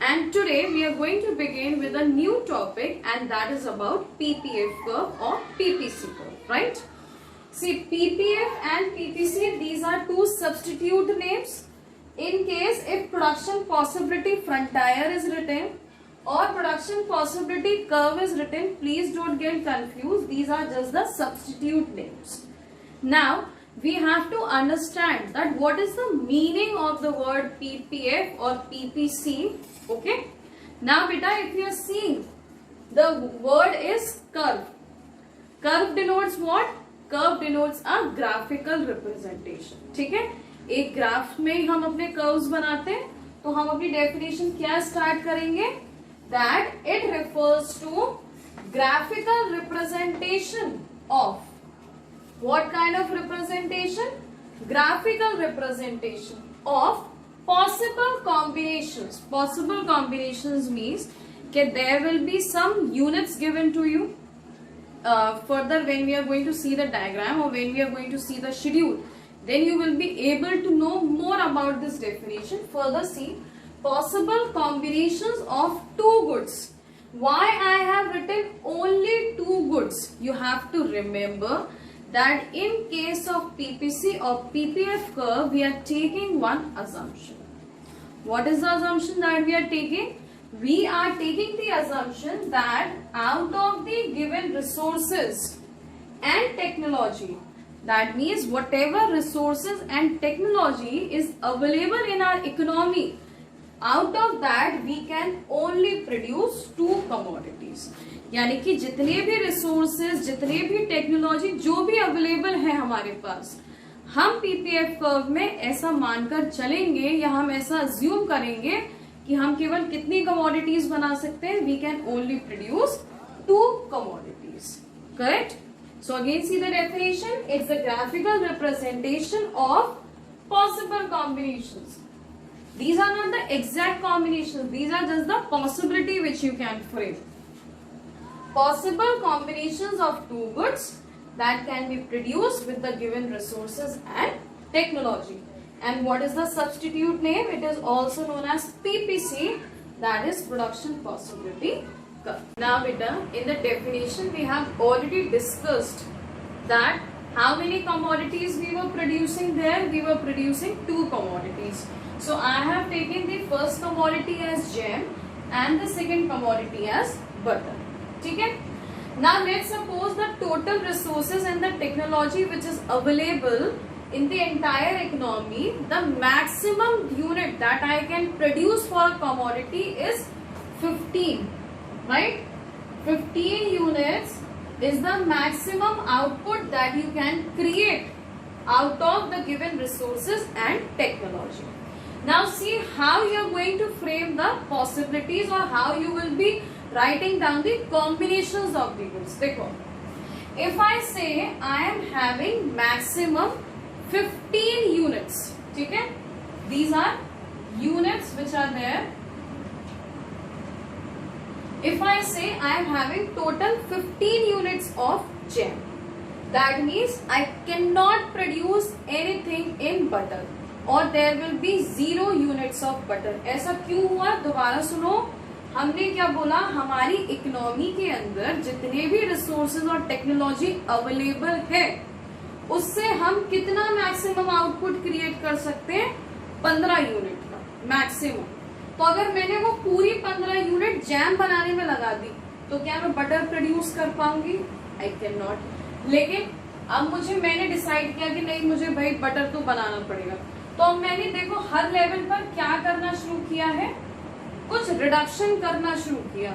and today we are going to begin with a new topic, and that is about PPF curve or PPC curve, right? See, PPF and PPC, these are two substitute names in case if production possibility frontier is written or production possibility curve is written. Please don't get confused, these are just the substitute names. Now we have to understand that what is the meaning of the word PPF or PPC. Okay, now beta, if you are seeing, the word is curve. Curve denotes what? Curve denotes a graphical representation. ठीक है, एक graph में हम अपने curves बनाते हैं, तो हम अपनी डेफिनेशन क्या स्टार्ट करेंगे? That it refers to graphical representation of what kind of representation? Graphical representation of possible combinations. Possible combinations means that there will be some units given to you. Further, when we are going to see the diagram or when we are going to see the schedule, then you will be able to know more about this definition. Further, see possible combinations of two goods. Why I have written only two goods? You have to remember that in case of PPC or PPF curve, we are taking one assumption. What is the assumption that we are taking? We are taking the assumption that out of the given resources and technology, that means whatever resources and technology is available in our economy, out of that we can only produce two commodities. यानी कि जितने भी resources, जितने भी technology जो भी available है हमारे पास, हम पीपीएफ कर्व में ऐसा मानकर चलेंगे या हम ऐसा अज्यूम करेंगे कि हम केवल कितनी कमोडिटीज बना सकते हैं? We can only produce two commodities. Correct? So again see the definition. It's the graphical representation of possible combinations. These are not the exact combinations. These are just the possibility which you can frame. Possible combinations of two goods that can be produced with the given resources and technology. And what is the substitute name? It is also known as PPC, that is production possibility curve. Now beta, in the definition we have already discussed that how many commodities we were producing there? We were producing two commodities. So I have taken the first commodity as jam and the second commodity as butter. ठीक है? Now let's suppose the total resources and the technology which is available in the entire economy, the maximum unit that I can produce for a commodity is 15, right? 15 units is the maximum output that you can create out of the given resources and technology. Now see how you are going to frame the possibilities or how you will be writing down the combinations of the goods. देखो, if I say I am having maximum 15 units, ठीक है? These are units which are there. If I say I am having total 15 units of jam, that means I cannot produce anything in butter. और there will be 0 units of butter. ऐसा क्यों हुआ? दोबारा सुनो. हमने क्या बोला? हमारी इकोनॉमी के अंदर जितने भी रिसोर्सेज और टेक्नोलॉजी अवेलेबल है, उससे हम कितना मैक्सिमम आउटपुट क्रिएट कर सकते हैं? 15 यूनिट का मैक्सिमम. तो अगर मैंने वो पूरी 15 यूनिट जैम बनाने में लगा दी, तो क्या मैं बटर प्रोड्यूस कर पाऊंगी? I can not. लेकिन अब मैंने डिसाइड किया कि नहीं, मुझे भाई बटर तो बनाना पड़ेगा. तो मैंने देखो हर लेवल पर क्या करना शुरू किया है? कुछ रिडक्शन करना शुरू किया.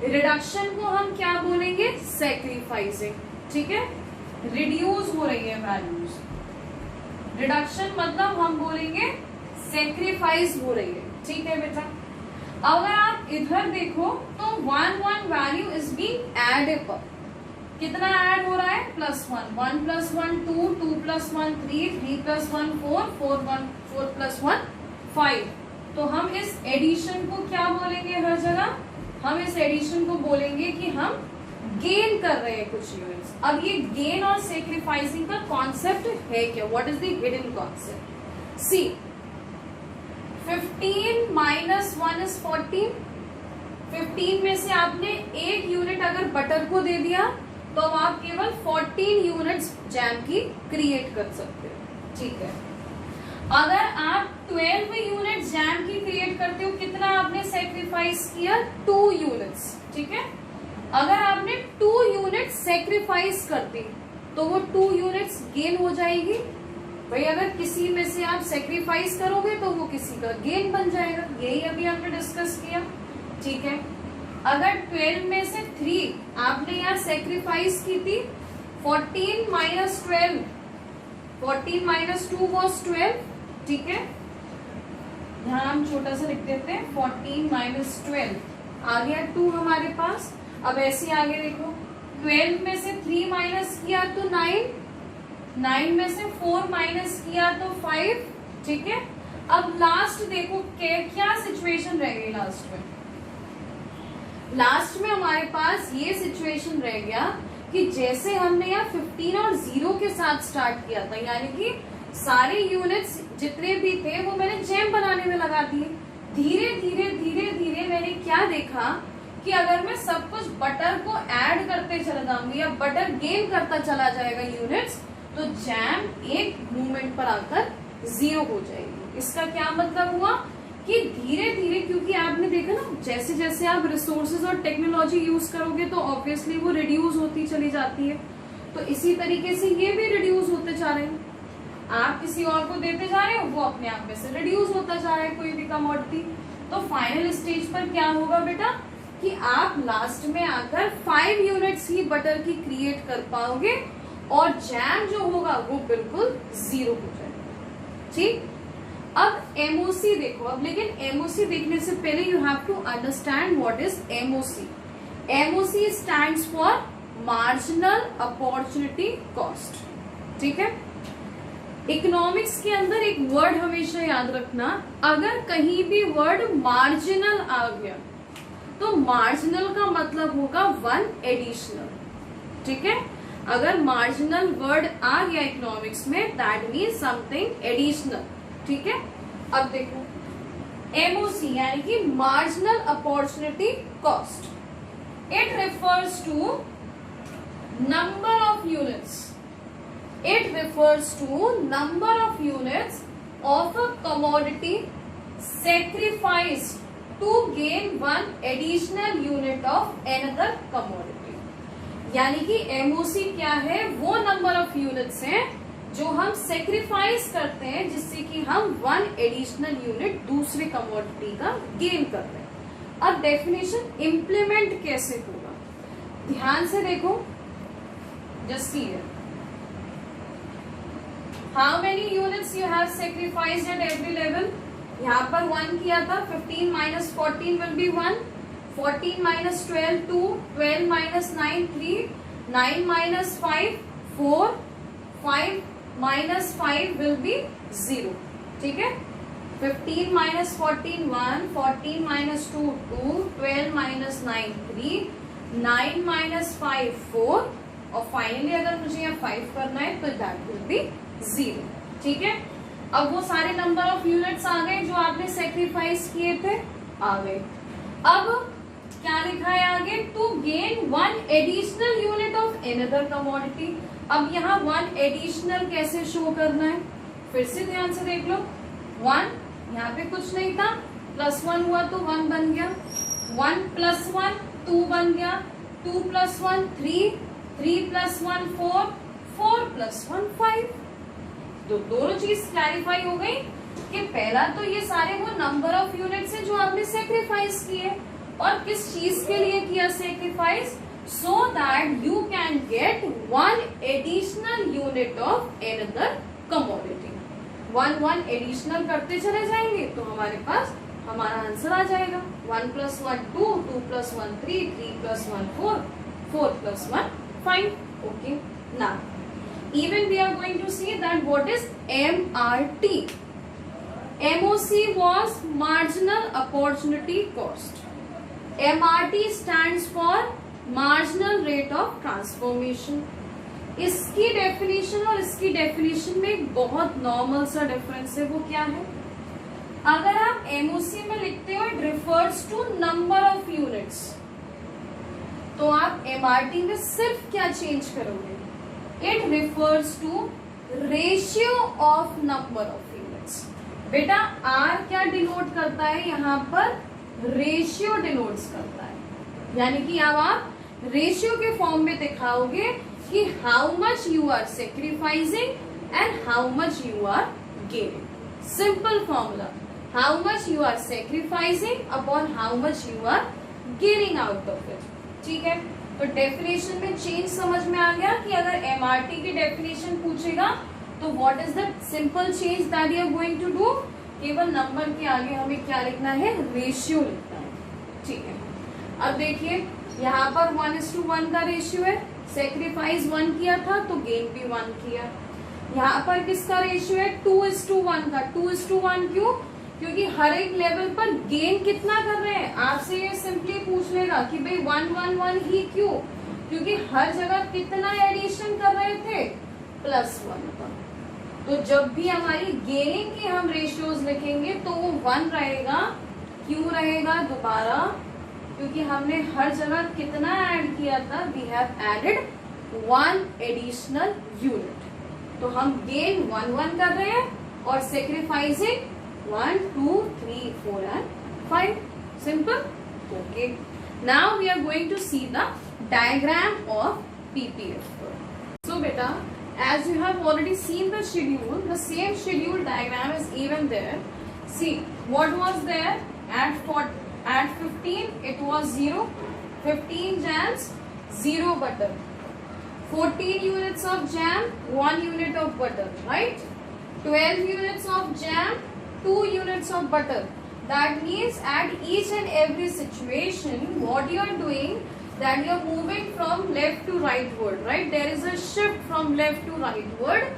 रिडक्शन को हम क्या बोलेंगे? सैक्रिफाइसिंग. ठीक है? रिड्यूस हो रही है वैल्यूज. रिडक्शन मतलब हम बोलेंगे सैक्रिफाइस हो रही है. ठीक है बेटा? अगर आप इधर देखो तो 1 value is being added up. कितना ऐड हो रहा है? +1. 1 + 1 2, 2 + 1 3, 3 + 1 4, 4 + 1 5. तो हम इस एडिशन को क्या बोलेंगे? हर जगह हम इस एडिशन को बोलेंगे कि हम गेन कर रहे हैं कुछ यूनिट्स. अब ये गेन और सेक्रीफाइसिंग का कॉन्सेप्ट है क्या? What is the hidden concept? See 15 minus 1 is 14। 15 में से आपने एक यूनिट अगर बटर को दे दिया तो आप केवल 14 यूनिट्स जैम की क्रिएट कर सकते हो। ठीक है, अगर आप 12 यूनिट जैम की क्रिएट करते हो, कितना आपने सेक्रीफाइस किया? 2 यूनिट्स। ठीक है, अगर आपने 2 यूनिट सेक्रीफाइस करती तो वो 2 यूनिट्स गेन हो जाएगी। भाई अगर किसी में से आप सेक्रीफाइस करोगे तो वो किसी का गेन बन जाएगा, यही अभी हमने डिस्कस किया। ठीक है, अगर 12 में से 3 आपने यहाँ सेक्रीफाइस की थी, 14 माइनस 12, 14 माइनस 2 वॉज 12। ठीक है, यहाँ हम छोटा सा लिख देते हैं, 14 माइनस 12 आ गया 2 हमारे पास। अब ऐसे आगे देखो, 12 में से 3 माइनस किया तो 9, 9 में से 4 माइनस किया तो 5। ठीक है, अब लास्ट देखो क्या सिचुएशन रह गई लास्ट में। लास्ट में हमारे पास ये सिचुएशन रह गया कि जैसे हमने यहाँ 15 और 0 के साथ स्टार्ट किया था, यानी कि सारे यूनिट्स जितने भी थे वो मैंने जैम बनाने में लगा दिए। धीरे धीरे धीरे धीरे मैंने क्या देखा कि अगर मैं सब कुछ बटर को ऐड करते चला जाऊंगी या बटर गेन करता चला जाएगा यूनिट्स, तो जैम एक मूवमेंट पर आकर 0 हो जाएगी। इसका क्या मतलब हुआ कि धीरे धीरे, क्योंकि आपने देखा ना जैसे जैसे आप रिसोर्सेज और टेक्नोलॉजी यूज करोगे तो ऑब्वियसली वो रिड्यूस होती चली जाती है, तो इसी तरीके से ये भी रिड्यूस होते जा रहे हैं। आप किसी और को देते जा रहे हो, वो अपने आप में से रिड्यूस होता जा रहा है कोई भी कमोडिटी। तो फाइनल स्टेज पर क्या होगा बेटा कि आप लास्ट में आकर 5 यूनिट्स ही बटर की क्रिएट कर पाओगे और जैम जो होगा वो बिल्कुल 0 हो जाएगा। ठीक, अब एमओसी देखो। अब लेकिन एमओसी देखने से पहले you have to understand what is MOC. MOC stands for marginal opportunity cost. ठीक है, इकोनॉमिक्स के अंदर एक वर्ड हमेशा याद रखना, अगर कहीं भी वर्ड मार्जिनल आ गया तो मार्जिनल का मतलब होगा 1 एडिशनल। ठीक है, अगर मार्जिनल वर्ड आ गया इकोनॉमिक्स में दैट मीन्स समथिंग एडिशनल। ठीक है, अब देखो एमओसी यानी कि marginal opportunity cost, it refers to number of units, it refers to number of units of a commodity sacrificed to gain one additional unit of another commodity। यानी कि MOC क्या है? वो नंबर ऑफ यूनिट्स हैं जो हम sacrifice करते हैं जिससे कि हम 1 एडिशनल यूनिट दूसरे कमोडिटी का गेन कर रहे हैं। अब डेफिनेशन इम्प्लीमेंट कैसे होगा, ध्यान से देखो। Just see here, how many units you have sacrificed at every level? यहाँ पर 1 किया था, 15 minus 14 will be 1, 14 minus 12 2, 12 minus 9 3, 9 minus 5 4, 5 minus 5 will be 0। ठीक है, 15 माइनस 14 1, 14 माइनस 2 2, 12 माइनस 9 3, 9 माइनस 5 4, और फाइनली अगर मुझे यहाँ 5 करना है तो दैट विल बी 0। ठीक है, अब वो सारे नंबर ऑफ यूनिट्स आ गए जो आपने सेक्रीफाइस किए थे, आ गए। अब क्या लिखा है आगे? To gain 1 additional unit of another commodity. अब यहाँ 1 एडिशनल कैसे शो करना है, फिर से ध्यान से देख लो। 1 यहाँ पे कुछ नहीं था, +1 हुआ तो 1 बन गया, 1 + 1 2 बन गया, 2 + 1 3, 3 + 1 4, 4 + 1 5। तो दोनों चीज क्लैरिफाई हो गई कि पहला तो ये सारे वो नंबर ऑफ यूनिट्स हैं जो आपने सेक्रीफाइस किए, और किस चीज के लिए किया sacrifice? So that you can get 1 additional unit of another commodity. 1 additional करते चले जाएंगे तो हमारे पास हमारा आंसर आ जाएगा। 1 + 1 2, 2 + 1 3, 3 + 1 4, 4 + 1 5। Okay, now even we are going to see that what is MRT. MOC was marginal opportunity cost. MRT stands for marginal rate of transformation. इसकी definition और इसकी डेफिनेशन में एक बहुत नॉर्मल सा डिफरेंस है, वो क्या है? अगर आप एमओसी में लिखते हो it refers to number of units, तो आप एमआरटी में सिर्फ क्या चेंज करोगे? It refers to ratio of number of units. बेटा आर क्या डिनोट करता है यहाँ पर? रेशियो डिनोट्स करता है, यानी कि अब आप रेशियो के फॉर्म में दिखाओगे कि how much you are sacrificing and how much you are gaining. Simple formula, how much you are sacrificing upon how much you are gaining out of it. ठीक है, तो डेफिनेशन में चेंज समझ में आ गया कि अगर एमआरटी की डेफिनेशन पूछेगा तो what is the simple change that you are going to do? केवल नंबर के आगे हमें क्या लिखना है? रेशियो लिखना है। ठीक है, अब देखिए यहाँ पर 1:1 का रेशियो है, सेक्रीफाइस 1 किया था तो गेन भी 1 किया। यहाँ पर किसका रेशियो है? 2:1 का। 2:1 क्यों? क्योंकि हर एक लेवल पर गेन कितना कर रहे हैं? आपसे ये सिंपली पूछ लेगा कि भाई 1:1 ही क्यों? क्योंकि हर जगह कितना एडिशन कर रहे थे? +1 का। तो जब भी हमारी गेनिंग के हम रेशियोज लिखेंगे तो वो 1 रहेगा। क्यों रहेगा? दोबारा क्योंकि हमने हर जगह कितना ऐड किया था? We have added 1 additional unit. तो हम गेन 1 कर रहे हैं और sacrificing 1, 2, 3, 4 and 5. Simple? Okay. Now we are going to see the diagram of PPF. So beta, as you have already seen the schedule, the same schedule diagram is even there. See, what was there at 15? It was 0. 15 jams, 0 butter. 14 units of jam, 1 unit of butter, right? 12 units of jam, 2 units of butter. That means at each and every situation, what you are doing, that you are moving from left to rightward, right? There is a shift from left to rightward,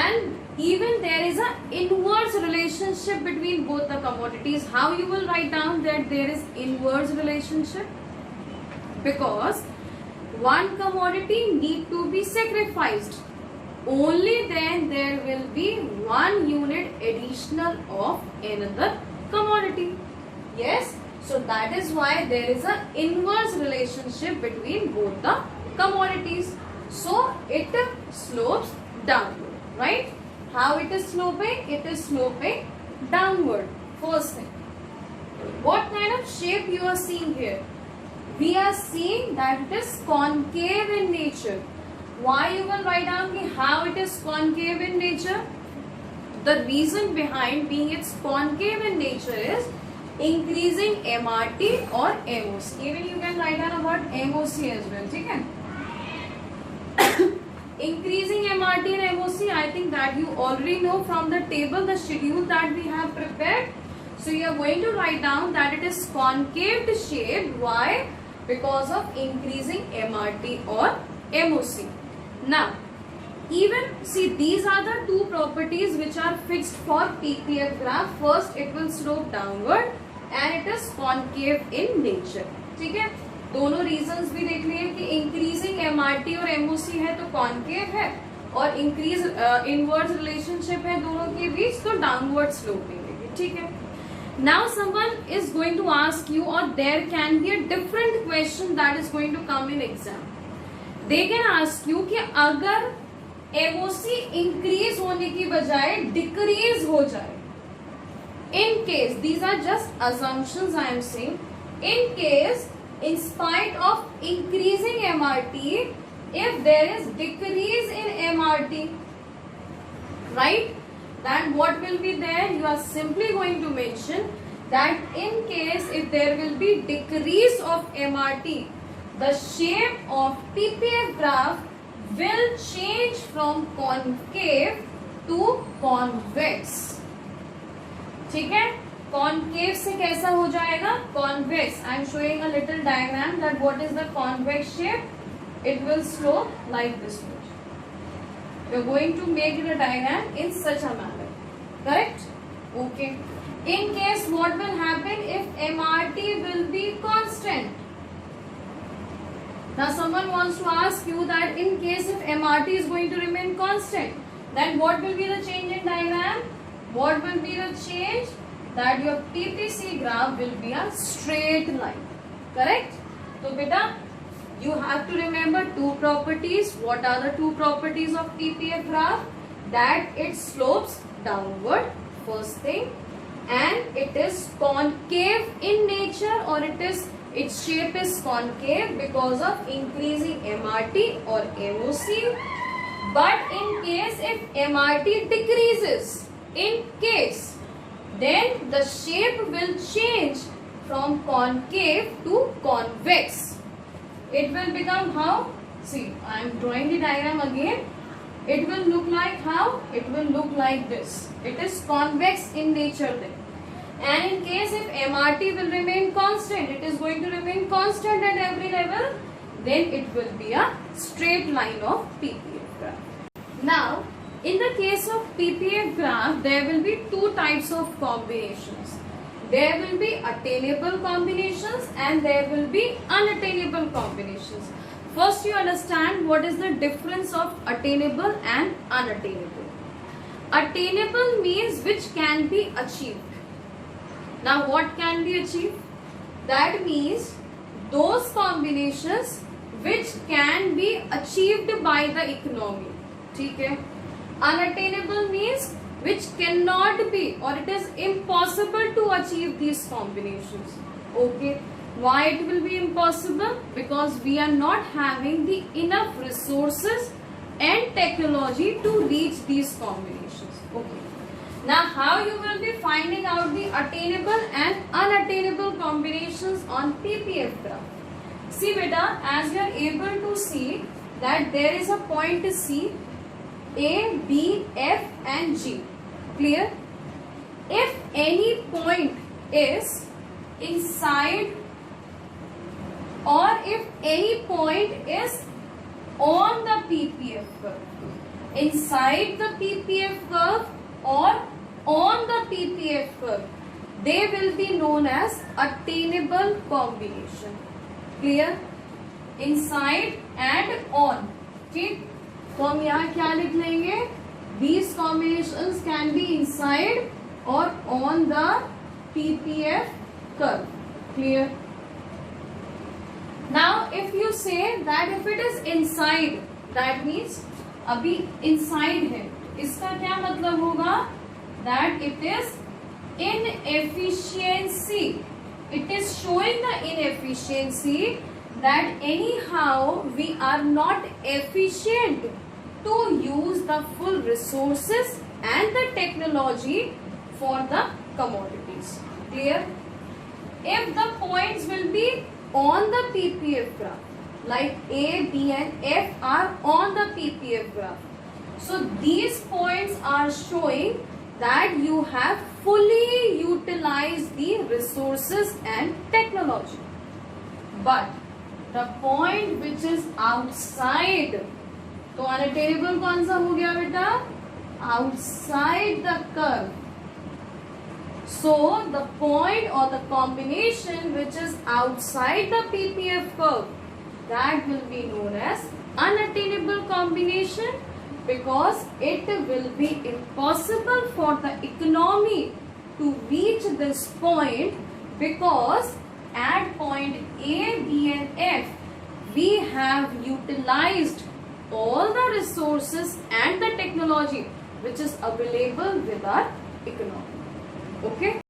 and even there is an inverse relationship between both the commodities. How you will write down that there is inverse relationship? Because one commodity need to be sacrificed. Only then there will be 1 unit additional of another commodity. Yes, so that is why there is an inverse relationship between both the commodities. So it slopes downward, right? How it is sloping? It is sloping downward. First thing, what kind of shape you are seeing here? We are seeing that it is concave in nature. Why you will write down how it is concave in nature? The reason behind being it's concave in nature is increasing MRT or MOC. Even you can write down about MOC as well. ठीक है? Increasing MRT and MOC, I think that you already know from the table, the schedule that we have prepared. So you are going to write down that it is concave shaped. Why? Because of increasing MRT or MOC. Now, even see these are the two properties which are fixed for PPF graph. First, it will slope downward and it is concave in nature. ठीक है, दोनों reasons भी देख लिए कि increasing MRT और MOC है तो कॉन्केव है और इंक्रीज इनवर्स रिलेशनशिप है दोनों के बीच तो डाउनवर्ड स्लोपिंग है. ठीक है, now someone is going to ask you or there can be a different question that is going to come in exam. They can ask you कि अगर एमओसी इंक्रीज होने की बजाय डिक्रीज हो जाए, in case these are just assumptions I am saying, in case in spite of increasing MRT, if there is decrease in MRT, right, then what will be there? You are simply going to mention that in case if there will be decrease of MRT, the shape of PPF graph will change from concave to convex. ठीक है, concave से कैसा हो जाएगा? Convex. I am showing a little diagram that what is the convex shape. It will slope like this. We are going to make it a diagram in such a manner. Correct? Okay. In case what will happen if MRT will be constant. Now someone wants to ask you that in case if MRT is going to remain constant, then what will be the change in diagram? What will be the change? that your PPC graph will be a straight line. Correct? So beta, you have to remember two properties. What are the two properties of PPF graph? That it slopes downward, first thing, and it is concave in nature, or its shape is concave because of increasing MRT or MOC. But in case if MRT decreases, then the shape will change from concave to convex. It will become how? See, I am drawing the diagram again. It will look like how? It will look like this. It is convex in nature then. And in case if MRT will remain constant, it is going to remain constant at every level, then it will be a straight line of PPF graph. Now, in the case of PPF graph, there will be two types of combinations. There will be attainable combinations and there will be unattainable combinations. First, you understand what is the difference of attainable and unattainable. Attainable means which can be achieved. Now, what can be achieved? That means those combinations which can be achieved by the economy. Okay? Unattainable means which cannot be, or it is impossible to achieve these combinations. Okay? Why it will be impossible? Because we are not having the enough resources and technology to reach these combinations. Okay. Now, how you will be finding out the attainable and unattainable combinations on PPF graph? See beta, as you are able to see that there is a point C, A, B, F and G. Clear? If any point is inside, or if any point is on the PPF curve, inside the PPF curve or on the PPF curve, they will be known as attainable combination. Clear? Inside and on. ठीक? तो हम यहाँ क्या लिख लेंगे? These combinations can be inside or on the PPF curve. Clear? Now, if you say that if it is inside, that means अभी inside है. इसका क्या मतलब होगा? That it is inefficiency. It is showing the inefficiency that anyhow we are not efficient to use the full resources and the technology for the commodities. Clear? If the points will be on the PPF graph, like A, B and F are on the PPF graph. So these points are showing that you have fully utilized the resources and technology. But the point which is outside, तो unattainable कौन सा हो गया बेटा? Outside the curve. So the point or the combination which is outside the PPF curve, that will be known as unattainable combination, because it will be impossible for the economy to reach this point, because at point A, B and F we have utilized all the resources and the technology which is available with our economy. Okay.